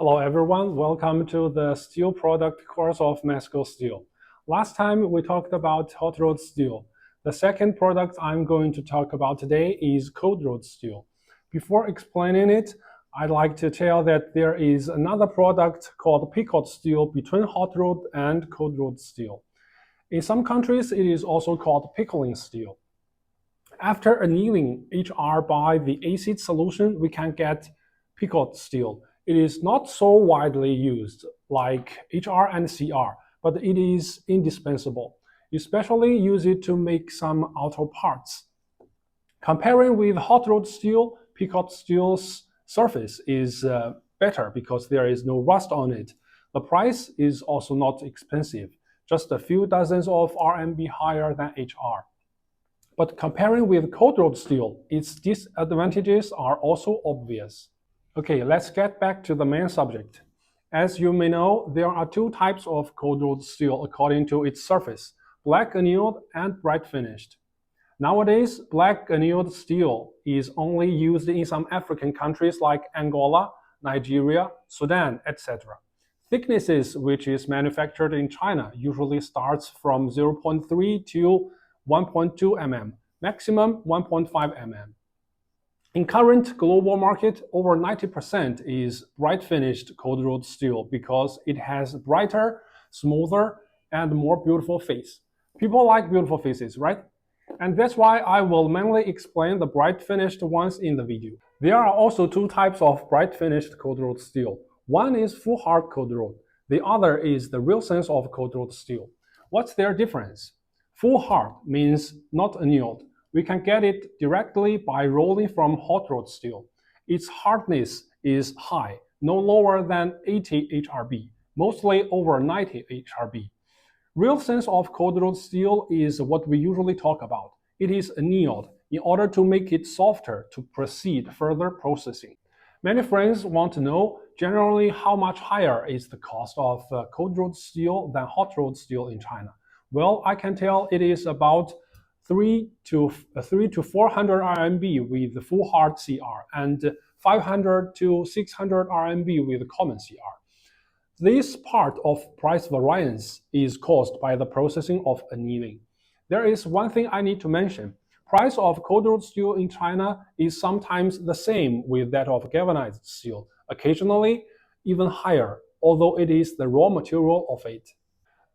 Hello everyone, welcome to the steel product course of MESCO Steel. Last time we talked about hot rolled steel. The second product I'm going to talk about today is cold rolled steel. Before explaining it, I'd like to tell that there is another product called picot steel between hot rolled and cold rolled steel. In some countries, it is also called pickling steel. After annealing HR by the acid solution, we can get picot steel. It is not so widely used like HR and CR, but it is indispensable. Especially use it to make some auto parts. Comparing with hot rolled steel, picot steel's surface is better because there is no rust on it. The price is also not expensive, just a few dozens of RMB higher than HR. But comparing with cold rolled steel, its disadvantages are also obvious. Okay, let's get back to the main subject. As you may know, there are two types of cold rolled steel according to its surface, black annealed and bright finished. Nowadays, black annealed steel is only used in some African countries like Angola, Nigeria, Sudan, etc. Thicknesses which is manufactured in China usually starts from 0.3 to 1.2 mm, maximum 1.5 mm. In current global market, over 90% is bright finished cold rolled steel because it has brighter, smoother, and more beautiful face. People like beautiful faces, right? And that's why I will mainly explain the bright finished ones in the video. There are also two types of bright finished cold rolled steel. One is full hard cold rolled. The other is the real sense of cold rolled steel. What's their difference? Full hard means not annealed. We can get it directly by rolling from hot rolled steel. Its hardness is high, no lower than 80 HRB, mostly over 90 HRB. Real sense of cold rolled steel is what we usually talk about. It is annealed in order to make it softer to proceed further processing. Many friends want to know generally how much higher is the cost of cold rolled steel than hot rolled steel in China. Well, I can tell it is about 3 to 400 RMB with the full hard CR and 500 to 600 RMB with the common CR. This part of price variance is caused by the processing of annealing. There is one thing I need to mention. Price of cold rolled steel in China is sometimes the same with that of galvanized steel, occasionally even higher, although it is the raw material of it.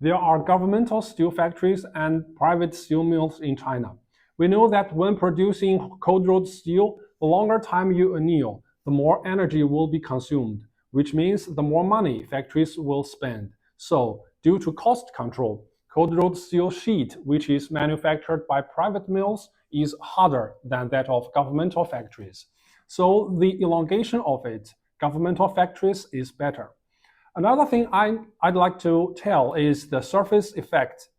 There are governmental steel factories and private steel mills in China. We know that when producing cold rolled steel, the longer time you anneal, the more energy will be consumed, which means the more money factories will spend. So, due to cost control, cold rolled steel sheet, which is manufactured by private mills, is harder than that of governmental factories. So, the elongation of it, governmental factories, is better. Another thing I'd like to tell is the surface effect.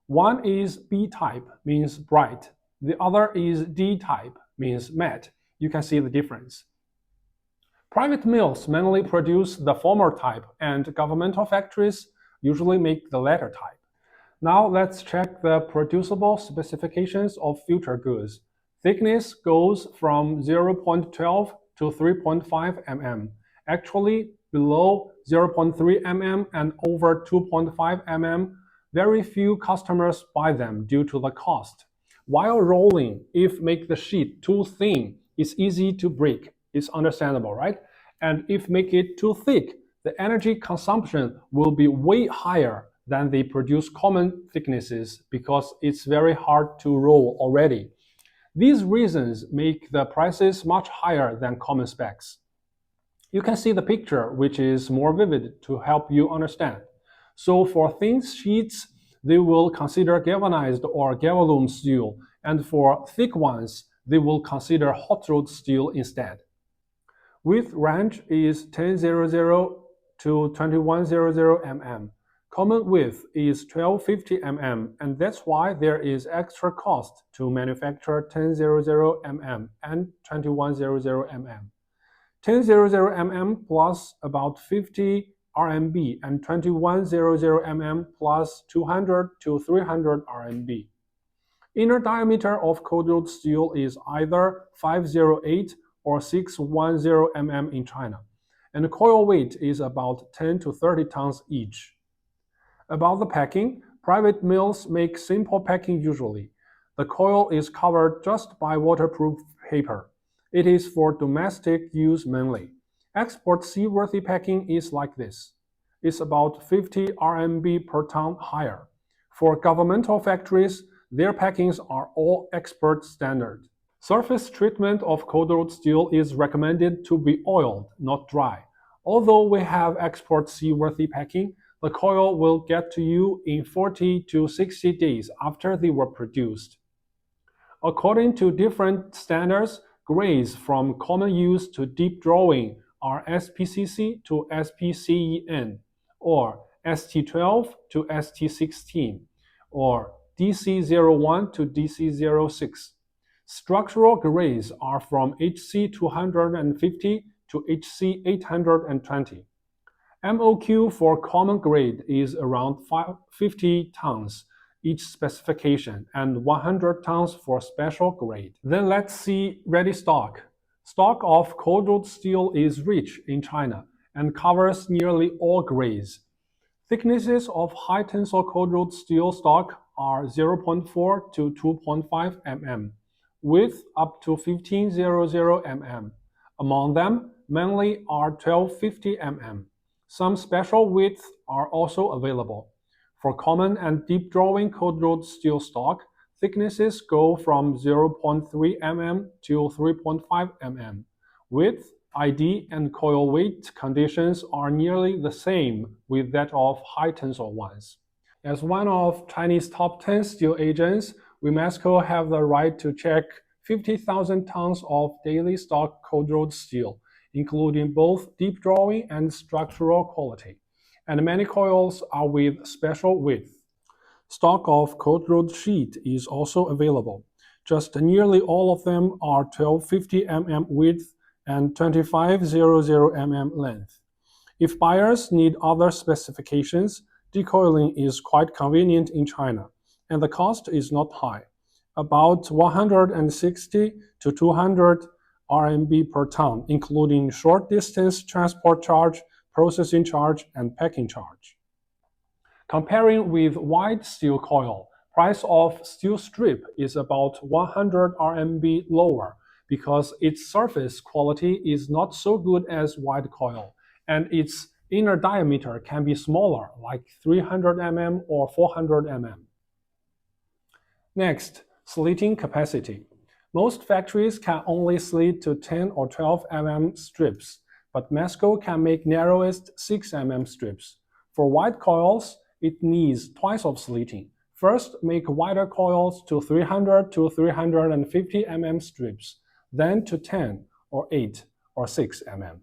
One is B-type, means bright. The other is D-type, means matte. You can see the difference. Private mills mainly produce the former type, and governmental factories usually make the latter type. Now let's check the producible specifications of future goods. Thickness goes from 0.12 to 3.5 mm. Actually, below 0.3 mm and over 2.5 mm, very few customers buy them due to the cost. While rolling, if make the sheet too thin, it's easy to break. It's understandable, right? And if make it too thick, the energy consumption will be way higher than they produce common thicknesses because it's very hard to roll already. These reasons make the prices much higher than common specs. You can see the picture, which is more vivid to help you understand. So for thin sheets, they will consider galvanized or galvalume steel, and for thick ones, they will consider hot rolled steel instead. Width range is 1000 to 2100 mm. Common width is 1250 mm, and that's why there is extra cost to manufacture 1000 mm and 2100 mm. 1000 mm plus about 50 RMB and 2100 mm plus 200 to 300 RMB. Inner diameter of cold rolled steel is either 508 or 610 mm in China. and the coil weight is about 10 to 30 tons each. About the packing, private mills make simple packing usually. The coil is covered just by waterproof paper. It is for domestic use mainly. Export seaworthy packing is like this. It's about 50 RMB per ton higher. For governmental factories, their packings are all export standard. Surface treatment of cold-rolled steel is recommended to be oiled, not dry. Although we have export seaworthy packing, the coil will get to you in 40 to 60 days after they were produced. According to different standards, grades from common use to deep drawing are SPCC to SPCEN, or ST12 to ST16, or DC01 to DC06. Structural grades are from HC250 to HC820. MOQ for common grade is around 50 tons each specification and 100 tons for special grade. Then let's see ready stock. Stock of cold-rolled steel is rich in China and covers nearly all grades. Thicknesses of high tensile cold-rolled steel stock are 0.4 to 2.5 mm, width up to 1500 mm. Among them, mainly are 1250 mm. Some special widths are also available. For common and deep drawing cold-rolled steel stock, thicknesses go from 0.3 mm to 3.5 mm. Width, ID, and coil weight conditions are nearly the same with that of high tensile ones. As one of Chinese top 10 steel agents, we MESCO have the right to check 50,000 tons of daily stock cold-rolled steel, including both deep drawing and structural quality, and many coils are with special width. Stock of cold-rolled sheet is also available. Just nearly all of them are 1250 mm width and 2500 mm length. If buyers need other specifications, decoiling is quite convenient in China, and the cost is not high, about 160 to 200 RMB per ton, including short distance transport charge, processing charge, and packing charge. Comparing with wide steel coil, price of steel strip is about 100 RMB lower because its surface quality is not so good as wide coil, and its inner diameter can be smaller, like 300 mm or 400 mm. Next, slitting capacity. Most factories can only slit to 10 or 12 mm strips, but MESCO can make narrowest 6 mm strips. For wide coils, it needs twice of slitting. First, make wider coils to 300 to 350 mm strips, then to 10 or 8 or 6 mm.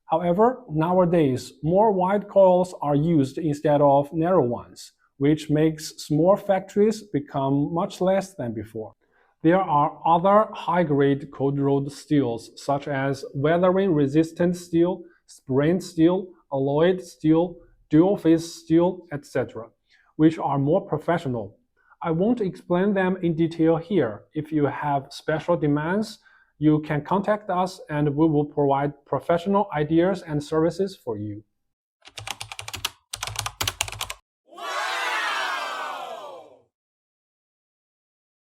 However, nowadays, more wide coils are used instead of narrow ones, which makes small factories become much less than before. There are other high-grade cold-rolled steels such as weathering-resistant steel, spring steel, alloyed steel, dual-phase steel, etc., which are more professional. I won't explain them in detail here. If you have special demands, you can contact us and we will provide professional ideas and services for you.